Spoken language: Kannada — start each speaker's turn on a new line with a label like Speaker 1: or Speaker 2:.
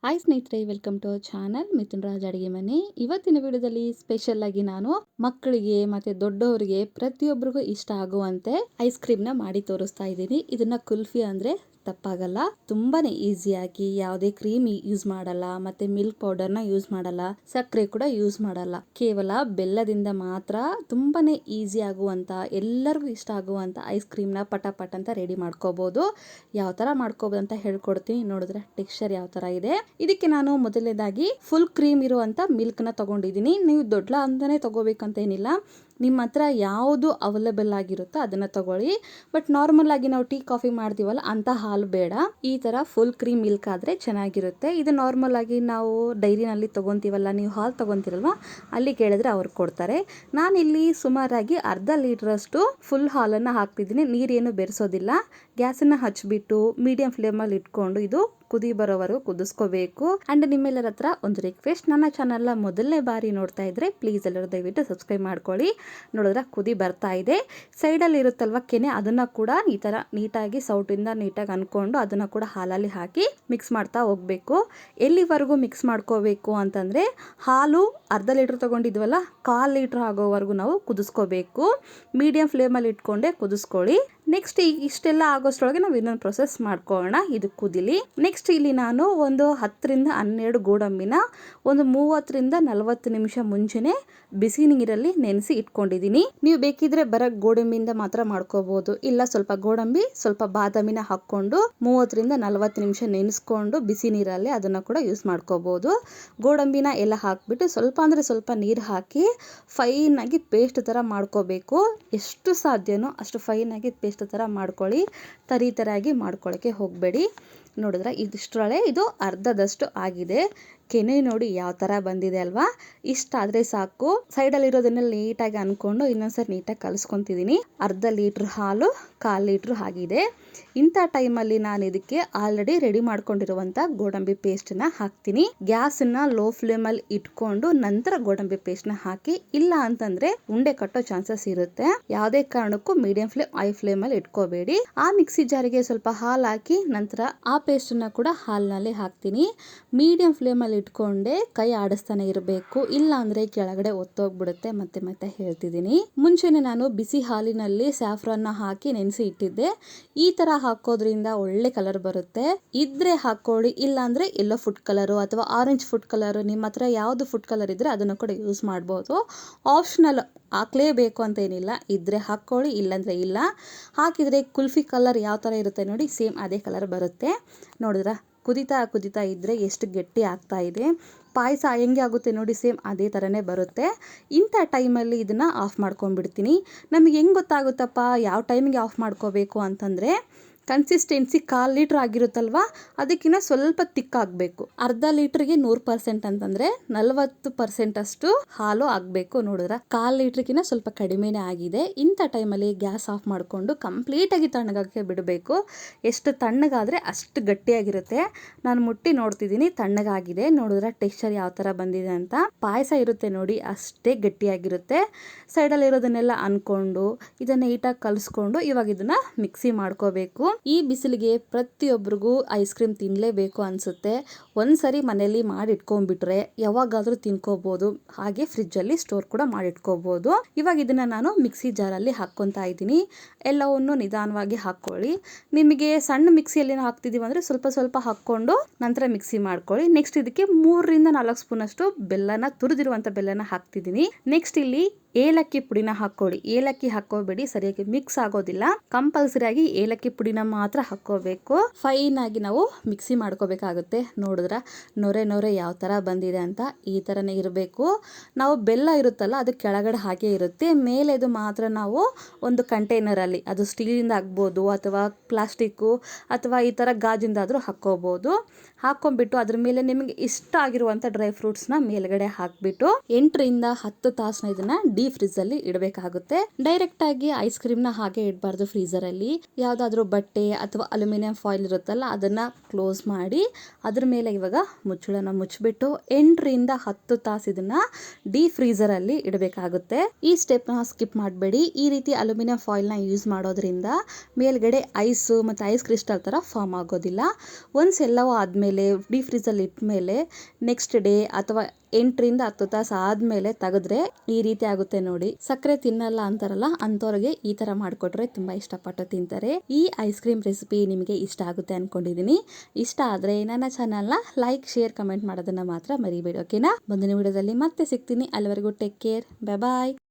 Speaker 1: ಹಾಯ್ ಸ್ನೇಹಿತರೆ, welcome to our channel Mithun Raj ಅಡುಗೆ ಮನೆ. ಇವತ್ತಿನ ವಿಡಿಯೋದಲ್ಲಿ ಸ್ಪೆಷಲ್ ಆಗಿ ನಾನು ಮಕ್ಕಳಿಗೆ ಮತ್ತೆ ದೊಡ್ಡವರಿಗೆ ಪ್ರತಿಯೊಬ್ಬರಿಗೂ ಇಷ್ಟ ಆಗುವಂತೆ ಐಸ್ ಕ್ರೀಮ್ನ ಮಾಡಿ ತೋರಿಸ್ತಾ ಇದ್ದೀನಿ. ಇದನ್ನ ಕುಲ್ಫಿ ಅಂದ್ರೆ ತಪ್ಪಾಗಲ್ಲ. ತುಂಬಾನೇ ಈಸಿಯಾಗಿ ಯಾವುದೇ ಕ್ರೀಮ್ ಯೂಸ್ ಮಾಡಲ್ಲ, ಮತ್ತೆ ಮಿಲ್ಕ್ ಪೌಡರ್ನ ಯೂಸ್ ಮಾಡಲ್ಲ, ಸಕ್ಕರೆ ಕೂಡ ಯೂಸ್ ಮಾಡಲ್ಲ. ಕೇವಲ ಬೆಲ್ಲದಿಂದ ಮಾತ್ರ ತುಂಬಾನೇ ಈಸಿ ಆಗುವಂತ, ಎಲ್ಲರಿಗೂ ಇಷ್ಟ ಆಗುವಂತ ಐಸ್ ಕ್ರೀಮ್ನ ಪಟ ಅಂತ ರೆಡಿ ಮಾಡ್ಕೋಬಹುದು. ಯಾವ ತರ ಮಾಡ್ಕೋಬಹುದು ಅಂತ ಹೇಳ್ಕೊಡ್ತೀನಿ. ನೋಡಿದ್ರೆ ಟೆಕ್ಸ್ಚರ್ ಯಾವ ತರ ಇದೆ. ಇದಕ್ಕೆ ನಾನು ಮೊದಲನೇದಾಗಿ ಫುಲ್ ಕ್ರೀಮ್ ಇರುವಂತ ಮಿಲ್ಕ್ ನ ತಗೊಂಡಿದ್ದೀನಿ. ನೀವು ದೊಡ್ಡ ಅಂತಾನೆ ತಗೋಬೇಕಂತ ಏನಿಲ್ಲ, ನಿಮ್ಮ ಹತ್ರ ಯಾವುದು ಅವೈಲೇಬಲ್ ಆಗಿರುತ್ತೋ ಅದನ್ನ ತಗೊಳ್ಳಿ. ಬಟ್ ನಾರ್ಮಲ್ ಆಗಿ ನಾವು ಟೀ ಕಾಫಿ ಮಾಡ್ತೀವಲ್ಲ ಅಂತ ಹಾಲು ಬೇಡ. ಈ ತರ ಫುಲ್ ಕ್ರೀಮ್ ಮಿಲ್ಕ್ ಆದ್ರೆ ಚೆನ್ನಾಗಿರುತ್ತೆ. ಇದು ನಾರ್ಮಲ್ ಆಗಿ ನಾವು ಡೈರಿನಲ್ಲಿ ತಗೊಂತೀವಲ್ಲ, ನೀವು ಹಾಲು ತಗೊಂತೀರಲ್ವಾ, ಅಲ್ಲಿ ಕೇಳಿದ್ರೆ ಅವ್ರು ಕೊಡ್ತಾರೆ. ನಾನಿಲ್ಲಿ ಸುಮಾರಾಗಿ ಅರ್ಧ ಲೀಟರ್ ಅಷ್ಟು ಫುಲ್ ಹಾಲನ್ನ ಹಾಕ್ತಿದ್ದೀನಿ. ನೀರೇನು ಬೆರೆಸೋದಿಲ್ಲ. ಗ್ಯಾಸನ್ನ ಹಚ್ಬಿಟ್ಟು ಮೀಡಿಯಂ ಫ್ಲೇಮಲ್ಲಿ ಇಟ್ಕೊಂಡು ಇದು ಕುದಿ ಬರೋವರೆಗೂ ಕುದಿಸ್ಕೋಬೇಕು. ಅಂಡ್ ನಿಮ್ಮೆಲ್ಲರ ಹತ್ರ ಒಂದು ರಿಕ್ವೆಸ್ಟ್, ನನ್ನ ಚಾನಲ್ ಮೊದಲನೇ ಬಾರಿ ನೋಡ್ತಾ ಇದ್ರೆ ಪ್ಲೀಸ್ ಎಲ್ಲರೂ ದಯವಿಟ್ಟು ಸಬ್ಸ್ಕ್ರೈಬ್ ಮಾಡ್ಕೊಳ್ಳಿ. ನೋಡಿದ್ರೆ ಕುದಿ ಬರ್ತಾ ಇದೆ. ಸೈಡಲ್ಲಿ ಇರುತ್ತಲ್ವ ಕೆನೆ, ಅದನ್ನ ಕೂಡ ಈ ತರ ನೀಟಾಗಿ ಸೌಟಿಂದ ನೀಟಾಗಿ ಅನ್ಕೊಂಡು ಅದನ್ನ ಕೂಡ ಹಾಲಲ್ಲಿ ಹಾಕಿ ಮಿಕ್ಸ್ ಮಾಡ್ತಾ ಹೋಗ್ಬೇಕು. ಎಲ್ಲಿವರೆಗೂ ಮಿಕ್ಸ್ ಮಾಡ್ಕೋಬೇಕು ಅಂತಂದ್ರೆ, ಹಾಲು ಅರ್ಧ ಲೀಟರ್ ತಗೊಂಡಿದ್ವಲ್ಲ, 1/4 ಲೀಟರ್ ಆಗೋವರೆಗೂ ನಾವು ಕುದಿಸ್ಕೋಬೇಕು. ಮೀಡಿಯಂ ಫ್ಲೇಮಲ್ಲಿ ಇಟ್ಕೊಂಡೆ ಕುದಿಸ್ಕೊಳ್ಳಿ. ನೆಕ್ಸ್ಟ್ ಇಷ್ಟೆಲ್ಲ ಆಗೋಷ್ಟೊಳಗೆ ನಾವು ಇನ್ನೊಂದು ಪ್ರೊಸೆಸ್ ಮಾಡ್ಕೊಳ್ಳೋಣ. ಇದು ಕುದಿಲಿ. ನೆಕ್ಸ್ಟ್ ಇಲ್ಲಿ ನಾನು ಒಂದು 10 ರಿಂದ 12 ಗೋಡಂಬಿನ ಒಂದು 30 ರಿಂದ 40 ನಿಮಿಷ ಮುಂಚೆನೆ ಬಿಸಿ ನೀರಲ್ಲಿ ನೆನೆಸಿ ಇಟ್ಕೊಂಡಿದ್ದೀನಿ. ನೀವು ಬೇಕಿದ್ರೆ ಬರ ಗೋಡಂಬಿಯಿಂದ ಮಾತ್ರ ಮಾಡ್ಕೋಬಹುದು. ಇಲ್ಲ, ಸ್ವಲ್ಪ ಗೋಡಂಬಿ ಸ್ವಲ್ಪ ಬಾದಾಮಿನ ಹಾಕೊಂಡು 30 ರಿಂದ 40 ನಿಮಿಷ ನೆನೆಸ್ಕೊಂಡು ಬಿಸಿ ನೀರಲ್ಲಿ ಅದನ್ನ ಕೂಡ ಯೂಸ್ ಮಾಡ್ಕೋಬಹುದು. ಗೋಡಂಬಿನ ಎಲ್ಲ ಹಾಕ್ಬಿಟ್ಟು ಸ್ವಲ್ಪ ಅಂದ್ರೆ ಸ್ವಲ್ಪ ನೀರು ಹಾಕಿ ಫೈನ್ ಆಗಿ ಪೇಸ್ಟ್ ತರ ಮಾಡ್ಕೋಬೇಕು. ಎಷ್ಟು ಸಾಧ್ಯನೋ ಅಷ್ಟು ಫೈನ್ ಆಗಿ ಪೇಸ್ಟ್ ತರ ಮಾಡ್ಕೊಳ್ಳಿ. ತರಿತರಾಗಿ ಮಾಡ್ಕೊಳ್ಳೋಕೆ ಹೋಗಬೇಡಿ. ನೋಡಿದ್ರೆ ಇದಿಷ್ಟರೊಳಗೆ ಇದು ಅರ್ಧದಷ್ಟು ಆಗಿದೆ. ಕೆನೆ ನೋಡಿ ಯಾವ ತರ ಬಂದಿದೆ ಅಲ್ವಾ. ಇಷ್ಟ ಆದ್ರೆ ಸಾಕು. ಸೈಡಲ್ಲಿ ಇರೋದನ್ನೆಲ್ಲ ನೀಟಾಗಿ ಅನ್ಕೊಂಡು ಇನ್ನೊಂದ್ಸರಿ ನೀಟಾಗಿ ಕಲಿಸ್ಕೊಂತಿದ್ದೀನಿ. ಅರ್ಧ ಲೀಟರ್ ಹಾಲು 1/4 ಲೀಟರ್ ಆಗಿದೆ. ಇಂಥ ಟೈಮಲ್ಲಿ ನಾನು ಇದಕ್ಕೆ ಆಲ್ರೆಡಿ ರೆಡಿ ಮಾಡ್ಕೊಂಡಿರುವಂತ ಗೋಡಂಬಿ ಪೇಸ್ಟ್ ನ ಹಾಕ್ತೀನಿ. ಗ್ಯಾಸ್ ನ ಲೋ ಫ್ಲೇಮ್ ಅಲ್ಲಿ ಇಟ್ಕೊಂಡು ನಂತರ ಗೋಡಂಬಿ ಪೇಸ್ಟ್ ನ ಹಾಕಿ. ಇಲ್ಲ ಅಂತಂದ್ರೆ ಉಂಡೆ ಕಟ್ಟೋ ಚಾನ್ಸಸ್ ಇರುತ್ತೆ. ಯಾವುದೇ ಕಾರಣಕ್ಕೂ ಮೀಡಿಯಂ ಫ್ಲೇಮ್ ಹೈ ಫ್ಲೇಮ್ ಅಲ್ಲಿ ಇಟ್ಕೋಬೇಡಿ. ಆ ಮಿಕ್ಸಿ ಜಾರಿಗೆ ಸ್ವಲ್ಪ ಹಾಲು ಹಾಕಿ ನಂತರ ಆ ಪೇಸ್ಟ್ ನ ಕೂಡ ಹಾಲಿನಲ್ಲಿ ಹಾಕ್ತೀನಿ. ಮೀಡಿಯಂ ಫ್ಲೇಮ್ ಅಲ್ಲಿ ಇಟ್ಕೊಂಡೆ ಕೈ ಆಡಿಸ್ತಾನೆ ಇರಬೇಕು. ಇಲ್ಲ ಅಂದ್ರೆ ಕೆಳಗಡೆ ಒತ್ತೋಗ್ಬಿಡುತ್ತೆ. ಮತ್ತೆ ಹೇಳ್ತಿದ್ದೀನಿ. ಮುಂಚೆನೆ ನಾನು ಬಿಸಿ ಹಾಲಿನಲ್ಲಿ ಸ್ಯಾಫ್ರಾನ್ ಹಾಕಿ ನೆನೆಸಿ ಇಟ್ಟಿದ್ದೆ. ಈ ತರ ಹಾಕೋದ್ರಿಂದ ಒಳ್ಳೆ ಕಲರ್ ಬರುತ್ತೆ. ಇದ್ರೆ ಹಾಕೊಳ್ಳಿ, ಇಲ್ಲ ಅಂದ್ರೆ ಎಲ್ಲೋ ಫುಡ್ ಕಲರ್ ಅಥವಾ ಆರೆಂಜ್ ಫುಡ್ ಕಲರ್, ನಿಮ್ಮ ಹತ್ರ ಯಾವ್ದು ಫುಡ್ ಕಲರ್ ಇದ್ರೆ ಅದನ್ನು ಕೂಡ ಯೂಸ್ ಮಾಡ್ಬೋದು. ಆಪ್ಷನಲ್, ಹಾಕ್ಲೇಬೇಕು ಅಂತ ಏನಿಲ್ಲ. ಇದ್ರೆ ಹಾಕೊಳ್ಳಿ, ಇಲ್ಲಾಂದ್ರೆ ಇಲ್ಲ. ಹಾಕಿದ್ರೆ ಕುಲ್ಫಿ ಕಲರ್ ಯಾವ ತರ ಇರುತ್ತೆ ನೋಡಿ, ಸೇಮ್ ಅದೇ ಕಲರ್ ಬರುತ್ತೆ. ನೋಡಿದ್ರ ಕುದಿತಾ ಇದ್ರೆ ಎಷ್ಟು ಗಟ್ಟಿ ಆಗ್ತಾ ಇದೆ. ಪಾಯಸ ಹೆಂಗೆ ಆಗುತ್ತೆ ನೋಡಿ, ಸೇಮ್ ಅದೇ ಥರನೇ ಬರುತ್ತೆ. ಇಂಥ ಟೈಮಲ್ಲಿ ಇದನ್ನು ಆಫ್ ಮಾಡ್ಕೊಂಡ್ಬಿಡ್ತೀನಿ. ನಮಗೆ ಹೆಂಗೆ ಗೊತ್ತಾಗುತ್ತಪ್ಪ ಯಾವ ಟೈಮಿಗೆ ಆಫ್ ಮಾಡ್ಕೋಬೇಕು ಅಂತಂದರೆ, ಕನ್ಸಿಸ್ಟೆನ್ಸಿ 1/4 ಲೀಟರ್ ಆಗಿರುತ್ತಲ್ವಾ, ಅದಕ್ಕಿಂತ ಸ್ವಲ್ಪ ತಿಕ್ಕಾಗಬೇಕು. ಅರ್ಧ ಲೀಟರ್ಗೆ 100% ಅಂತಂದರೆ 40% ಅಷ್ಟು ಹಾಲು ಆಗಬೇಕು. ನೋಡಿದ್ರೆ 1/4 ಲೀಟರ್ಗಿಂತ ಸ್ವಲ್ಪ ಕಡಿಮೆನೇ ಆಗಿದೆ. ಇಂಥ ಟೈಮಲ್ಲಿ ಗ್ಯಾಸ್ ಆಫ್ ಮಾಡಿಕೊಂಡು ಕಂಪ್ಲೀಟಾಗಿ ತಣ್ಣಗಾಕೆ ಬಿಡಬೇಕು. ಎಷ್ಟು ತಣ್ಣಗಾದರೆ ಅಷ್ಟು ಗಟ್ಟಿಯಾಗಿರುತ್ತೆ. ನಾನು ಮುಟ್ಟಿ ನೋಡ್ತಿದ್ದೀನಿ, ತಣ್ಣಗಾಗಿದೆ. ನೋಡಿದ್ರೆ ಟೆಕ್ಸ್ಚರ್ ಯಾವ ಥರ ಬಂದಿದೆ ಅಂತ. ಪಾಯಸ ಇರುತ್ತೆ ನೋಡಿ, ಅಷ್ಟೇ ಗಟ್ಟಿಯಾಗಿರುತ್ತೆ. ಸೈಡಲ್ಲಿ ಇರೋದನ್ನೆಲ್ಲ ಅನ್ಕೊಂಡು ಇದನ್ನು ನೀಟಾಗಿ ಕಲಿಸ್ಕೊಂಡು ಇವಾಗ ಇದನ್ನ ಮಿಕ್ಸಿ ಮಾಡ್ಕೋಬೇಕು. ಈ ಬಿಸಿಲಿಗೆ ಪ್ರತಿಯೊಬ್ಬರಿಗೂ ಐಸ್ ಕ್ರೀಮ್ ತಿನ್ನಲೇಬೇಕು ಅನ್ಸುತ್ತೆ. ಒಂದ್ಸರಿ ಮನೆಯಲ್ಲಿ ಮಾಡಿಟ್ಕೊಂಡ್ಬಿಟ್ರೆ ಯಾವಾಗಾದ್ರೂ ತಿನ್ಕೋಬಹುದು. ಹಾಗೆ ಫ್ರಿಜ್ ಅಲ್ಲಿ ಸ್ಟೋರ್ ಕೂಡ ಮಾಡಿಟ್ಕೋಬಹುದು. ಇವಾಗ ಇದನ್ನ ನಾನು ಮಿಕ್ಸಿ ಜಾರಲ್ಲಿ ಹಾಕ್ಕೊಂತಾ ಇದ್ದೀನಿ. ಎಲ್ಲವನ್ನು ನಿಧಾನವಾಗಿ ಹಾಕೊಳ್ಳಿ. ನಿಮಗೆ ಸಣ್ಣ ಮಿಕ್ಸಿಯಲ್ಲಿ ಹಾಕ್ತಿದೀವಿ ಅಂದ್ರೆ ಸ್ವಲ್ಪ ಹಾಕೊಂಡು ನಂತರ ಮಿಕ್ಸಿ ಮಾಡ್ಕೊಳ್ಳಿ. ನೆಕ್ಸ್ಟ್ ಇದಕ್ಕೆ 3 ರಿಂದ 4 ಸ್ಪೂನ್ ಅಷ್ಟು ಬೆಲ್ಲನ, ತುರಿದಿರುವಂತ ಬೆಲ್ಲನ ಹಾಕ್ತಿದ್ದೀನಿ. ನೆಕ್ಸ್ಟ್ ಇಲ್ಲಿ ಏಲಕ್ಕಿ ಪುಡಿನ ಹಾಕೊಳ್ಳಿ. ಏಲಕ್ಕಿ ಹಾಕೋಬೇಡಿ, ಸರಿಯಾಗಿ ಮಿಕ್ಸ್ ಆಗೋದಿಲ್ಲ. ಕಂಪಲ್ಸರಿ ಆಗಿ ಏಲಕ್ಕಿ ಪುಡಿನ ಮಾತ್ರ ಹಾಕೋಬೇಕು. ಫೈನ್ ಆಗಿ ನಾವು ಮಿಕ್ಸಿ ಮಾಡ್ಕೋಬೇಕಾಗುತ್ತೆ. ನೋಡಿದ್ರ ನೊರೆ ಯಾವ ತರ ಬಂದಿದೆ ಅಂತ, ಈ ತರನೇ ಇರಬೇಕು. ನಾವು ಬೆಲ್ಲ ಇರುತ್ತಲ್ಲ, ಅದು ಕೆಳಗಡೆ ಹಾಗೆ ಇರುತ್ತೆ. ಮೇಲೆ ಇದು ಮಾತ್ರ ನಾವು ಒಂದು ಕಂಟೈನರ್ ಅಲ್ಲಿ, ಅದು ಸ್ಟೀಲಿಂದ ಆಗ್ಬೋದು ಅಥವಾ ಪ್ಲಾಸ್ಟಿಕ್ ಅಥವಾ ಈ ತರ ಗಾಜಿಂದಾದ್ರೂ ಹಾಕೋಬಹುದು. ಹಾಕೊಂಡ್ಬಿಟ್ಟು ಅದ್ರ ಮೇಲೆ ನಿಮಗೆ ಇಷ್ಟ ಆಗಿರುವಂತ ಡ್ರೈ ಫ್ರೂಟ್ಸ್ ನ ಮೇಲ್ಗಡೆ ಹಾಕ್ಬಿಟ್ಟು 8 ರಿಂದ 10 ತಾಸು ಇದನ್ನ ಡೀಪ್ ಫ್ರೀಜ್ ಅಲ್ಲಿ ಇಡಬೇಕಾಗುತ್ತೆ. ಡೈರೆಕ್ಟ್ ಆಗಿ ಐಸ್ ಕ್ರೀಮ್ ನ ಹಾಗೆ ಇಡಬಾರ್ದು. ಫ್ರೀಜರ್ ಅಲ್ಲಿ ಯಾವ್ದಾದ್ರು ಬಟ್ಟೆ ಅಥವಾ ಅಲ್ಯೂಮಿನಿಯಂ ಫಾಯಿಲ್ ಇರುತ್ತಲ್ಲ, ಅದನ್ನ ಕ್ಲೋಸ್ ಮಾಡಿ ಅದ್ರ ಮೇಲೆ ಇವಾಗ ಮುಚ್ಚಳನ ಮುಚ್ಚಿಬಿಟ್ಟು 8 ರಿಂದ 10 ತಾಸು ಇದನ್ನ ಡೀಪ್ ಫ್ರೀಜರ್ ಅಲ್ಲಿ ಇಡಬೇಕಾಗುತ್ತೆ. ಈ ಸ್ಟೆಪ್ ನ ಸ್ಕಿಪ್ ಮಾಡಬೇಡಿ. ಈ ರೀತಿ ಅಲ್ಯೂಮಿನಿಯಂ ಫಾಯಿಲ್ ನ ಯೂಸ್ ಮಾಡೋದ್ರಿಂದ ಮೇಲ್ಗಡೆ ಐಸ್ ಮತ್ತೆ ಐಸ್ ಕ್ರಿಸ್ಟಲ್ ತರ ಫಾರ್ಮ್ ಆಗೋದಿಲ್ಲ. ಒನ್ಸ್ ಎಲ್ಲವೂ ಆದ್ಮೇಲೆ ಆದಮೇಲೆ ಡೀಪ್ ಫ್ರೀಸಲ್ಲಿ ಇಟ್ಮೇಲೆ ನೆಕ್ಸ್ಟ್ ಡೇ ಅಥವಾ 8ರಿಂದ 10 ತಾಸು ಆದ್ಮೇಲೆ ತೆಗೆದ್ರೆ ಈ ರೀತಿ ಆಗುತ್ತೆ ನೋಡಿ. ಸಕ್ಕರೆ ತಿನ್ನಲ್ಲ ಅಂತಾರಲ್ಲ ಅಂತವ್ರಿಗೆ ಈ ತರ ಮಾಡ್ಕೊಟ್ರೆ ತುಂಬಾ ಇಷ್ಟಪಟ್ಟು ತಿಂತಾರೆ. ಈ ಐಸ್ ಕ್ರೀಮ್ ರೆಸಿಪಿ ನಿಮಗೆ ಇಷ್ಟ ಆಗುತ್ತೆ ಅನ್ಕೊಂಡಿದೀನಿ. ಇಷ್ಟ ಆದ್ರೆ ನನ್ನ ಚಾನಲ್ನ ಲೈಕ್, ಶೇರ್, ಕಮೆಂಟ್ ಮಾಡೋದನ್ನ ಮಾತ್ರ ಮರಿಬೇಡಿ. ಓಕೆನಾ? ಮುಂದಿನ ವಿಡಿಯೋದಲ್ಲಿ ಮತ್ತೆ ಸಿಗ್ತೀನಿ. ಅಲ್ಲಿವರೆಗೂ ಟೇಕ್ ಕೇರ್. ಬಾಯ್ ಬಾಯ್.